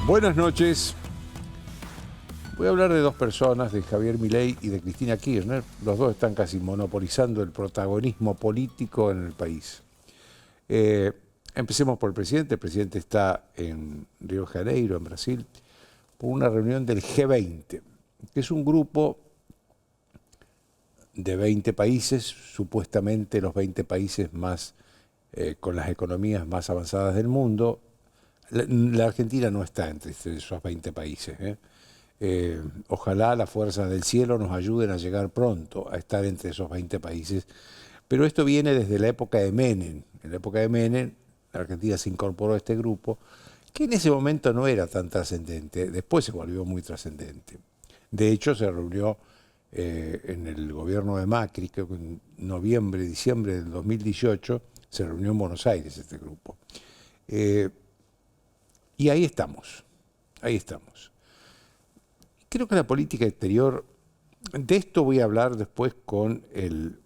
Buenas noches. Voy a hablar de dos personas, de Javier Milei y de Cristina Kirchner. Los dos están casi monopolizando el protagonismo político en el país. Empecemos por el presidente. El presidente está en Río de Janeiro, en Brasil, por una reunión del G20, que es un grupo de 20 países, supuestamente los 20 países más con las economías más avanzadas del mundo. La Argentina no está entre esos 20 países. Ojalá las fuerzas del cielo nos ayuden a llegar pronto a estar entre esos 20 países. Pero esto viene desde la época de Menem. En la época de Menem, la Argentina se incorporó a este grupo, que en ese momento no era tan trascendente. Después se volvió muy trascendente. De hecho, se reunió en el gobierno de Macri, que en noviembre, diciembre del 2018, se reunió en Buenos Aires este grupo. Y ahí estamos, ahí estamos. Creo que la política exterior, de esto voy a hablar después con el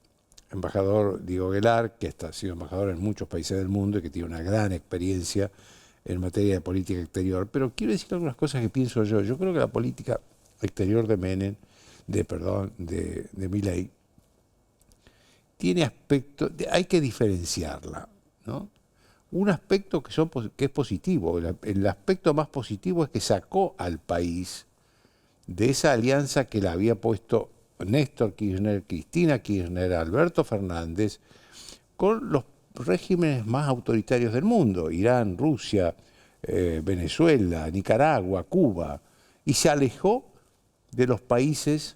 embajador Diego Aguilar, que ha sido embajador en muchos países del mundo y que tiene una gran experiencia en materia de política exterior. Pero quiero decir algunas cosas que pienso yo. Yo creo que la política exterior de Menem, de Milei, tiene aspectos, hay que diferenciarla, ¿no? Un aspecto que es positivo. El aspecto más positivo es que sacó al país de esa alianza que la había puesto Néstor Kirchner, Cristina Kirchner, Alberto Fernández, con los regímenes más autoritarios del mundo, Irán, Rusia, Venezuela, Nicaragua, Cuba, y se alejó de los países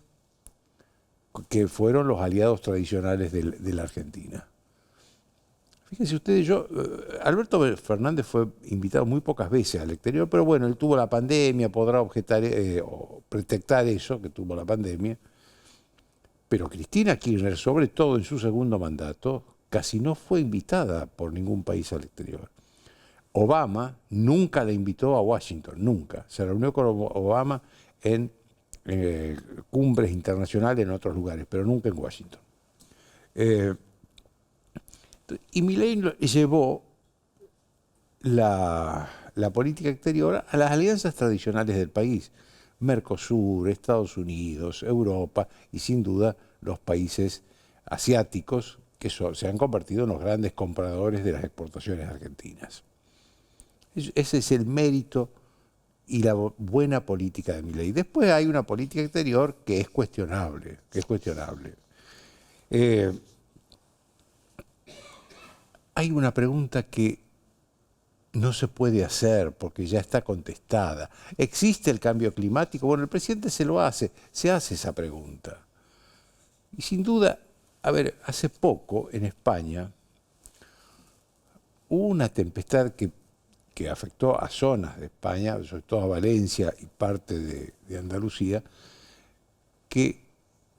que fueron los aliados tradicionales de la Argentina. Fíjense ustedes, Alberto Fernández fue invitado muy pocas veces al exterior, pero bueno, él tuvo la pandemia, podrá objetar o pretextar eso, que tuvo la pandemia. Pero Cristina Kirchner, sobre todo en su segundo mandato, casi no fue invitada por ningún país al exterior. Obama nunca la invitó a Washington, nunca. Se reunió con Obama en cumbres internacionales en otros lugares, pero nunca en Washington. Y Milei llevó la política exterior a las alianzas tradicionales del país, Mercosur, Estados Unidos, Europa y sin duda los países asiáticos que se han convertido en los grandes compradores de las exportaciones argentinas. Ese es el mérito y la buena política de Milei. Después hay una política exterior que es cuestionable, Hay una pregunta que no se puede hacer porque ya está contestada. ¿Existe el cambio climático? Bueno, el presidente se hace esa pregunta. Y sin duda, hace poco en España hubo una tempestad que afectó a zonas de España, sobre todo a Valencia y parte de Andalucía,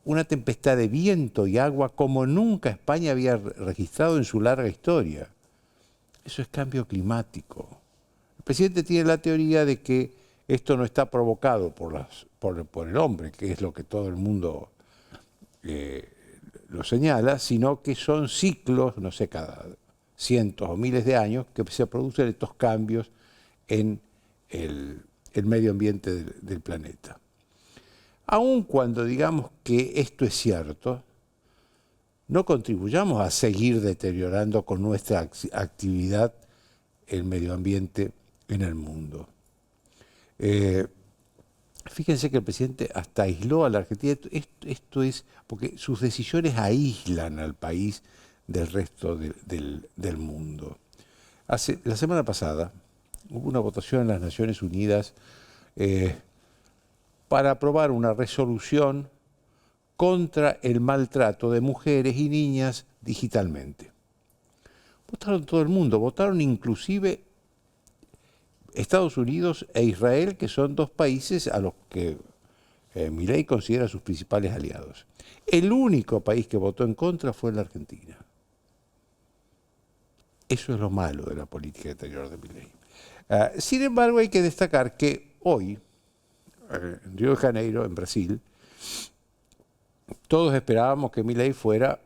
una tempestad de viento y agua como nunca España había registrado en su larga historia. Eso es cambio climático. El presidente tiene la teoría de que esto no está provocado por el hombre, que es lo que todo el mundo lo señala, sino que son ciclos, no sé, cada cientos o miles de años, que se producen estos cambios en el medio ambiente del planeta. Aun cuando digamos que esto es cierto, no contribuyamos a seguir deteriorando con nuestra actividad el medio ambiente en el mundo. Fíjense que el presidente hasta aisló a la Argentina. Esto es porque sus decisiones aíslan al país del resto del mundo. La semana pasada hubo una votación en las Naciones Unidas para aprobar una resolución contra el maltrato de mujeres y niñas digitalmente. Votaron todo el mundo, votaron inclusive Estados Unidos e Israel, que son dos países a los que Milei considera sus principales aliados. El único país que votó en contra fue la Argentina. Eso es lo malo de la política exterior de Milei. Sin embargo, hay que destacar que hoy, en Río de Janeiro, en Brasil, todos esperábamos que Milei fuera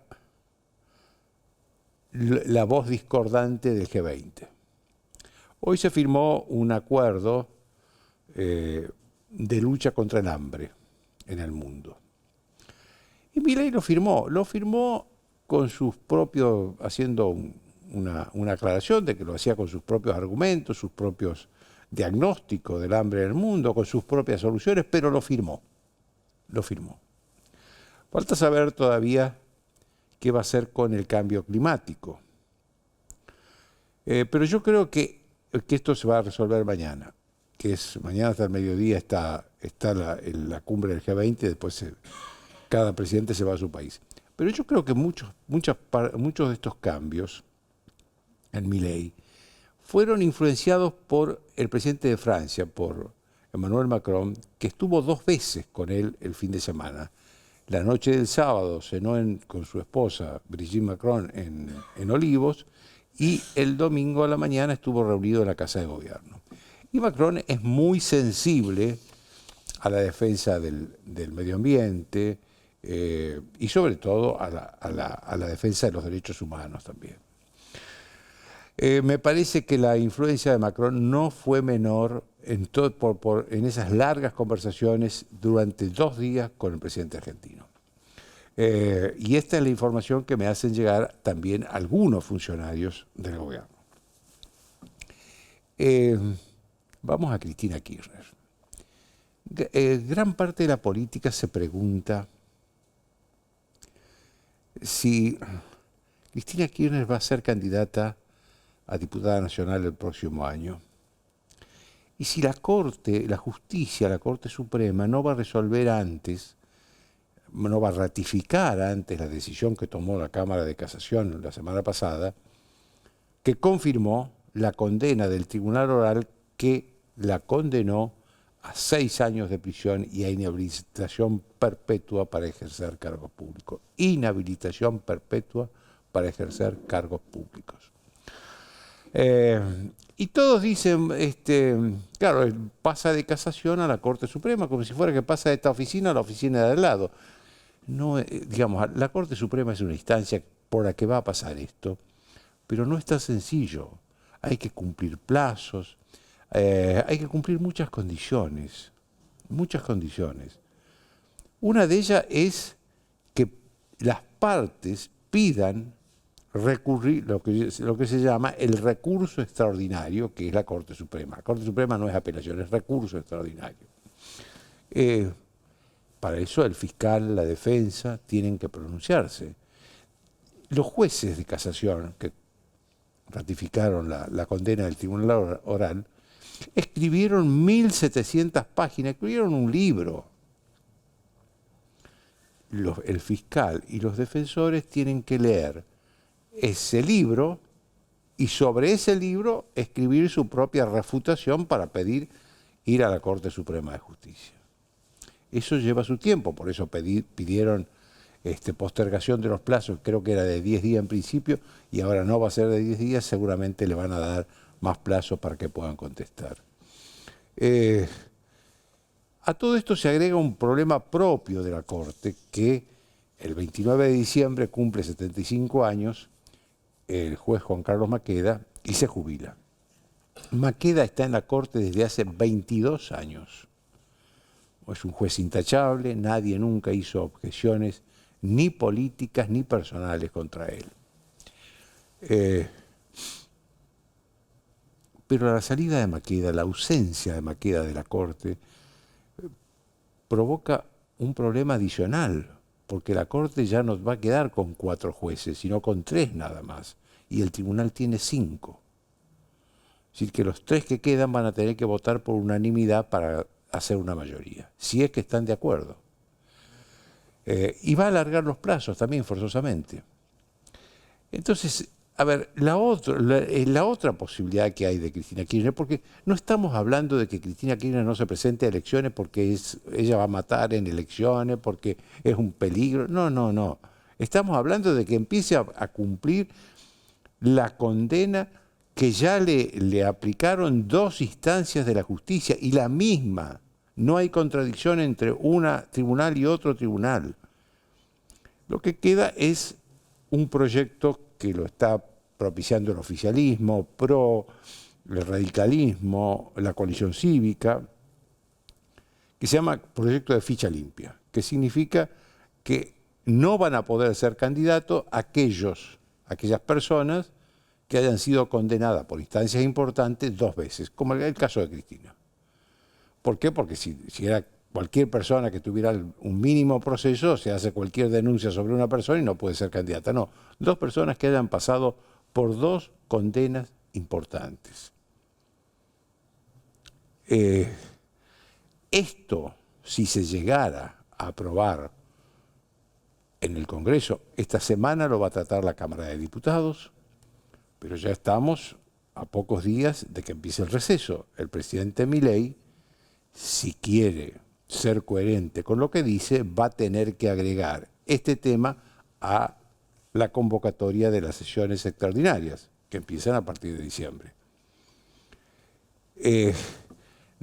la voz discordante del G20. Hoy se firmó un acuerdo de lucha contra el hambre en el mundo. Y Milei lo firmó con sus propios, haciendo una aclaración de que lo hacía con sus propios argumentos, sus propios diagnósticos del hambre en el mundo, con sus propias soluciones, pero lo firmó. Falta saber todavía qué va a hacer con el cambio climático. Pero yo creo que esto se va a resolver mañana, mañana hasta el mediodía está la cumbre del G20, después cada presidente se va a su país. Pero yo creo que muchos de estos cambios en Milei fueron influenciados por el presidente de Francia, por Emmanuel Macron, que estuvo 2 veces con él el fin de semana. La noche del sábado cenó con su esposa, Brigitte Macron, en Olivos, y el domingo a la mañana estuvo reunido en la Casa de Gobierno. Y Macron es muy sensible a la defensa del medio ambiente y sobre todo a la defensa de los derechos humanos también. Me parece que la influencia de Macron no fue menor en esas largas conversaciones durante 2 días con el presidente argentino. Y esta es la información que me hacen llegar también algunos funcionarios del gobierno. Vamos a Cristina Kirchner. Gran parte de la política se pregunta si Cristina Kirchner va a ser candidata a diputada nacional el próximo año. Y si la Corte, la Justicia, la Corte Suprema no va a resolver antes, no va a ratificar antes la decisión que tomó la Cámara de Casación la semana pasada, que confirmó la condena del Tribunal Oral que la condenó a 6 años de prisión y a inhabilitación perpetua para ejercer cargos públicos. Inhabilitación perpetua para ejercer cargos públicos. Y todos dicen, claro, pasa de casación a la Corte Suprema, como si fuera que pasa de esta oficina a la oficina de al lado. No, digamos, la Corte Suprema es una instancia por la que va a pasar esto, pero no es tan sencillo. Hay que cumplir plazos, hay que cumplir muchas condiciones. Una de ellas es que las partes pidan recurrir lo que se llama el recurso extraordinario, que es la Corte Suprema. La Corte Suprema no es apelación, es recurso extraordinario. Para eso el fiscal, la defensa, tienen que pronunciarse. Los jueces de casación que ratificaron la condena del Tribunal Oral escribieron 1.700 páginas, escribieron un libro. El fiscal y los defensores tienen que leer ese libro y sobre ese libro escribir su propia refutación para pedir ir a la Corte Suprema de Justicia. Eso lleva su tiempo, por eso pidieron postergación de los plazos, creo que era de 10 días en principio, y ahora no va a ser de 10 días, seguramente le van a dar más plazos para que puedan contestar. A todo esto se agrega un problema propio de la Corte, que el 29 de diciembre cumple 75 años el juez Juan Carlos Maqueda y se jubila. Maqueda está en la Corte desde hace 22 años. Es un juez intachable, nadie nunca hizo objeciones ni políticas ni personales contra él. Pero la salida de Maqueda, la ausencia de Maqueda de la Corte, provoca un problema adicional, porque la Corte ya no va a quedar con 4 jueces, sino con 3 nada más, y el tribunal tiene 5. Es decir, que los 3 que quedan van a tener que votar por unanimidad para hacer una mayoría, si es que están de acuerdo. Y va a alargar los plazos también, forzosamente. Entonces, a ver, la otra posibilidad que hay de Cristina Kirchner, porque no estamos hablando de que Cristina Kirchner no se presente a elecciones porque ella va a matar en elecciones, porque es un peligro. No. Estamos hablando de que empiece a cumplir la condena que ya le aplicaron 2 instancias de la justicia y la misma. No hay contradicción entre un tribunal y otro tribunal. Lo que queda es un proyecto que lo está propiciando el oficialismo, el radicalismo, la coalición cívica, que se llama proyecto de ficha limpia, que significa que no van a poder ser candidatos aquellas personas que hayan sido condenadas por instancias importantes 2 veces, como el caso de Cristina. ¿Por qué? Porque si era cualquier persona que tuviera un mínimo proceso, se hace cualquier denuncia sobre una persona y no puede ser candidata. No, 2 personas que hayan pasado por 2 condenas importantes. Esto, si se llegara a aprobar en el Congreso, esta semana lo va a tratar la Cámara de Diputados, pero ya estamos a pocos días de que empiece el receso. El presidente Milei, si quiere ser coherente con lo que dice, va a tener que agregar este tema a la convocatoria de las sesiones extraordinarias, que empiezan a partir de diciembre. De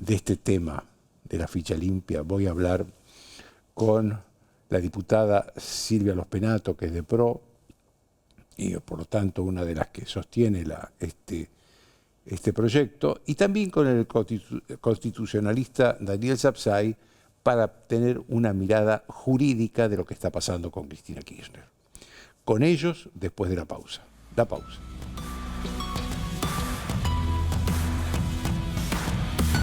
este tema de la ficha limpia voy a hablar con la diputada Silvia Los Penato, que es de PRO, y por lo tanto una de las que sostiene este proyecto, y también con el constitucionalista Daniel Sapsay, para tener una mirada jurídica de lo que está pasando con Cristina Kirchner. Con ellos, después de la pausa. La pausa.